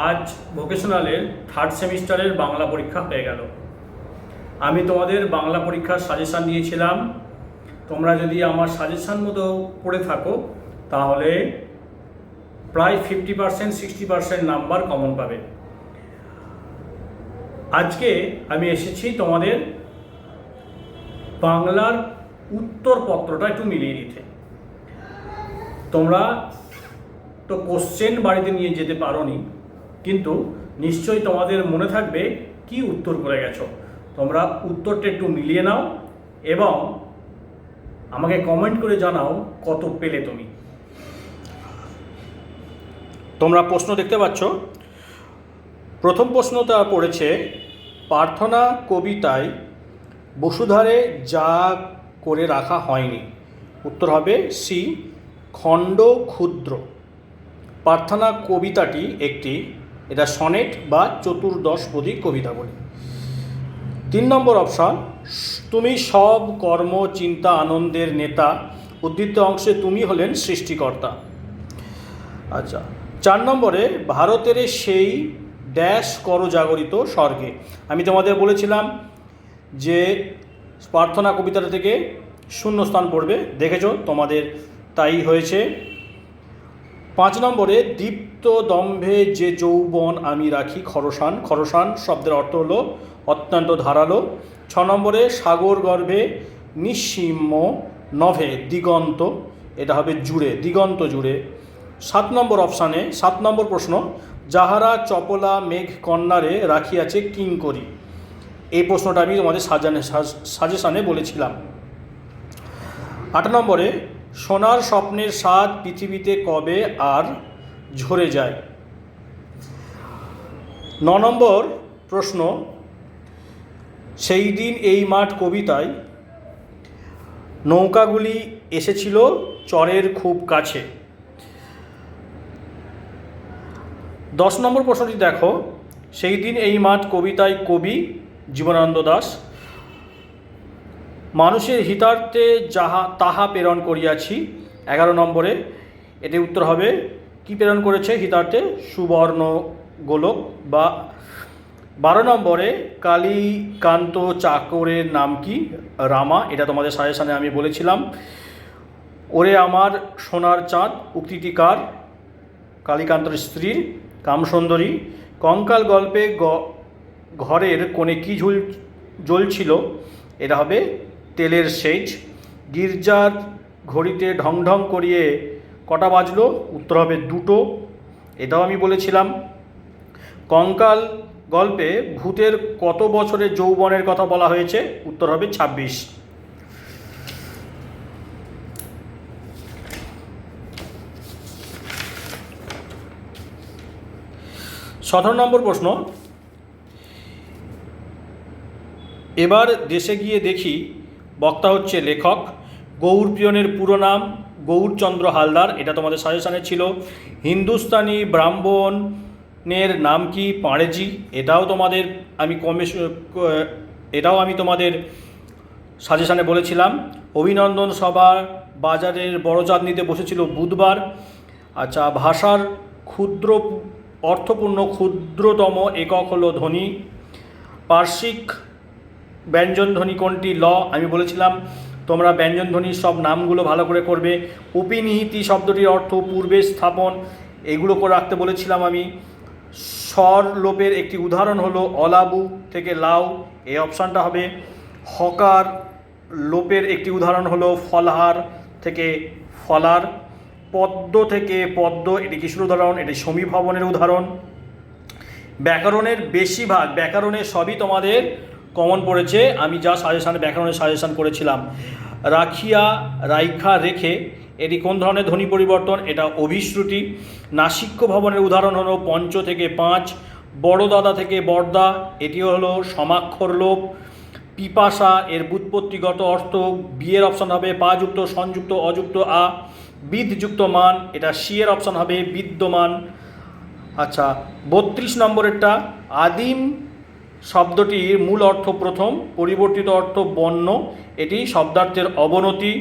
আজ ভোকেশনালের থার্ড সেমিস্টারের বাংলা পরীক্ষা হয়ে গেল। আমি তোমাদের বাংলা পরীক্ষার সাজেশান দিয়েছিলাম। তোমরা যদি আমার সাজেশান মতো পড়ে থাকো তাহলে প্রায় 50% 60% নাম্বার কমন পাবে। আজকে আমি এসেছি তোমাদের বাংলার উত্তরপত্রটা একটু মিলিয়ে দিতে। তোমরা তো কোশ্চেন বাড়িতে নিয়ে যেতে পারোনি, কিন্তু নিশ্চয়ই তোমাদের মনে থাকবে কি উত্তর করে গেছো। তোমরা উত্তরটা একটু মিলিয়ে নাও এবং আমাকে কমেন্ট করে জানাও কত পেলে তুমি। তোমরা প্রশ্ন দেখতে পাচ্ছ। প্রথম প্রশ্নটা পড়েছে, প্রার্থনা কবিতায় বসুধারে যা করে রাখা হয়নি। উত্তর হবে সি, খণ্ড ক্ষুদ্র। প্রার্থনা কবিতাটি এটা সনেট বা চতুর্দশপদী কবিতা বলে। 3 নম্বর অপশান, তুমি সব কর্ম চিন্তা আনন্দের নেতা। উদ্ধৃত অংশে তুমি হলেন সৃষ্টিকর্তা। আচ্ছা, 4 নম্বরে, ভারতের সেই ড্যাশ কর জাগরিত স্বর্গে। আমি তোমাদের বলেছিলাম যে প্রার্থনা কবিতাটা থেকে শূন্যস্থান পড়বে, দেখেছো তোমাদের তাই হয়েছে। 5 নম্বরে, দীপ্ত দম্ভে যে যৌবন আমি রাখি খরসান। খরসান শব্দের অর্থ হলো অত্যন্ত ধারালো। 6 নম্বরে, সাগর গর্ভে নিঃসীম নভে দিগন্ত। এটা হবে জুড়ে, দিগন্ত জুড়ে। 7 নম্বর অপশানে 7 নম্বর প্রশ্ন, যাহারা চপলা মেঘ কন্যারে রাখিয়াছে কিঙ্করি। এই প্রশ্নটা আমি তোমাদের সাজেশানে বলেছিলাম। 8 নম্বরে, সোনার স্বপ্নের স্বাদ পৃথিবীতে কবে আর ঝরে যায়। 9 নম্বর প্রশ্ন, সেই দিন এই মাঠ কবিতায় নৌকাগুলি এসেছিল চরের খুব কাছে। 10 নম্বর প্রশ্নটি দেখো, সেই দিন এই মাঠ কবিতায় কবি জীবনানন্দ দাশ। মানুষের হিতার্থে তাহা প্রেরণ করিয়াছি। 11 নম্বরে এটি উত্তর হবে কি প্রেরণ করেছে হিতার্থে, সুবর্ণ গোলক বা। 12 নম্বরে, কালীকান্ত চাকরের নাম কি, রামা। এটা তোমাদের সাজেশানে আমি বলেছিলাম। ওরে আমার সোনার চাঁদ উক্তিটি কার, কালীকান্তর স্ত্রীর, কামসুন্দরী। কঙ্কাল গল্পে ঘরের কোণে কি জ্বলছিল, এটা হবে তেলের সেচ। গির্জার ঘড়িতে ঢং ঢং করিয়ে কটা বাজলো, উত্তর হবে 2টো, এটাও আমি বলেছিলাম। কঙ্কাল গল্পে ভূতের কত বছরের যৌবনের কথা বলা হয়েছে, উত্তর হবে 26। সতেরো নম্বর প্রশ্ন, এবার দেশে গিয়ে দেখি। বক্তা হচ্ছে লেখক। গৌরপ্রিয়নের পুরো নাম গৌরচন্দ্র হালদার। এটা তোমাদের সাজেশানে ছিল। হিন্দুস্তানি ব্রাহ্মণের নাম কি, পাঁড়েজি। এটাও আমি তোমাদের সাজেশানে বলেছিলাম। অভিনন্দন সভা বাজারের বড়চাঁদ নিতে বসেছিল বুধবার। আচ্ছা, ভাষার ক্ষুদ্র অর্থপূর্ণ ক্ষুদ্রতম একক হলো ধ্বনি। পার্শ্বিক ব্যঞ্জনধ্বনি কোনটি, ল। আমি বলেছিলাম তোমরা ব্যঞ্জনধ্বনির সব নামগুলো ভালো করে করবে। উপনিহিতি শব্দটির অর্থ পূর্বে স্থাপন, এগুলো করে রাখতে বলেছিলাম আমি। স্বর লোপের একটি উদাহরণ হলো অলাবু থেকে লাউ, এই অপশানটা হবে। হকার লোপের একটি উদাহরণ হলো ফলহার থেকে ফলার। পদ্ম থেকে পদ্ম, এটি কিসের উদাহরণ, এটি সমীভবনের উদাহরণ। ব্যাকরণের সবই তোমাদের কমন পড়েছে। আমি যা ব্যাকরণের সাজেশান করেছিলাম। রাখিয়া, রাইখা, রেখে, এটি কোন ধরনের ধ্বনি পরিবর্তন, এটা অভিশ্রুতি। নাসিক্য ভবনের উদাহরণ হলো পঞ্চ থেকে পাঁচ। বড় দাদা থেকে বড়দা, এটিও হলো সমাক্ষর লোপ। পিপাসা, এর ব্যুৎপত্তিগত অর্থ, বিয়ের অপশান হবে পা যুক্ত, সংযুক্ত, অযুক্ত আ। বিদযুক্ত মান, এটা সি এর অপশান হবে বিদ্যমান। আচ্ছা, 32 নম্বরেরটা, আদিম শব্দটির মূল অর্থ প্রথম, পরিবর্তিত অর্থ বন্য, এটি শব্দার্থের অবনতি।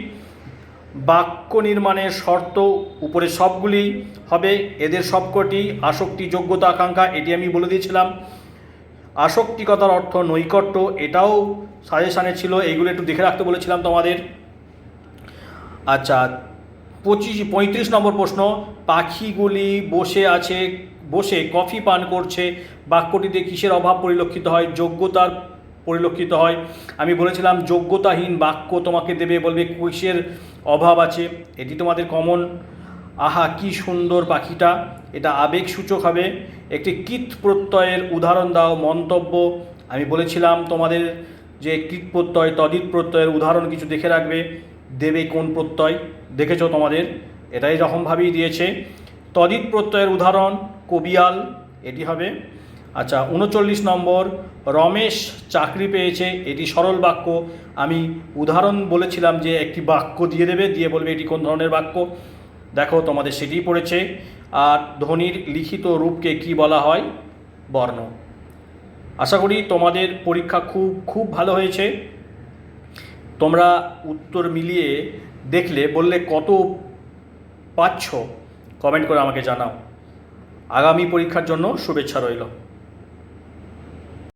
বাক্য নির্মাণের শর্ত উপরে সবগুলি হবে, এদের সবকটি আসক্তি, যোগ্যতা, আকাঙ্ক্ষা, এটি আমি বলে দিয়েছিলাম। আসক্তিকতার অর্থ নৈকট্য, এটাও সাজেশানে ছিল, এইগুলো একটু দেখে রাখতে বলেছিলাম তোমাদের। আচ্ছা, 35 নম্বর প্রশ্ন, পাখিগুলি বসে কফি পান করছে, বাক্যটিতে কিসের অভাব পরিলক্ষিত হয়? যোগ্যতার পরিলক্ষিত হয়। আমি বলেছিলাম যোগ্যতাহীন বাক্য তোমাকে দেবে, বলবে কিসের অভাব আছে, এটি তোমাদের কমন। আহা কি সুন্দর পাখিটা, এটা আবেগসূচক হবে। একটি কৃত প্রত্যয়ের উদাহরণ দাও। মন্তব্য, আমি বলেছিলাম তোমাদের যে কৃত প্রত্যয়, তদিৎ প্রত্যয়ের উদাহরণ কিছু দেখে রাখবে, দেবে কোন প্রত্যয়, দেখেছো তোমাদের, এটাই রকমভাবেই দিয়েছে। তদিৎ প্রত্যয়ের উদাহরণ কবিয়াল, এটি হবে। আচ্ছা, 39 নম্বর, রমেশ চাকরি পেয়েছে, এটি সরল বাক্য। আমি উদাহরণ বলেছিলাম যে একটি বাক্য দিয়ে দেবে, দিয়ে বলবে এটি কোন ধরনের বাক্য, দেখো তোমাদের সেটিই পড়েছে। আর ধ্বনির লিখিত রূপকে কি বলা হয়? বর্ণ। আশা করি তোমাদের পরীক্ষা খুব খুব ভালো হয়েছে। তোমরা উত্তর মিলিয়ে দেখলে বললে কত পাচ্ছ, কমেন্ট করে আমাকে জানাও। আগামী পরীক্ষার জন্য শুভেচ্ছা রইল।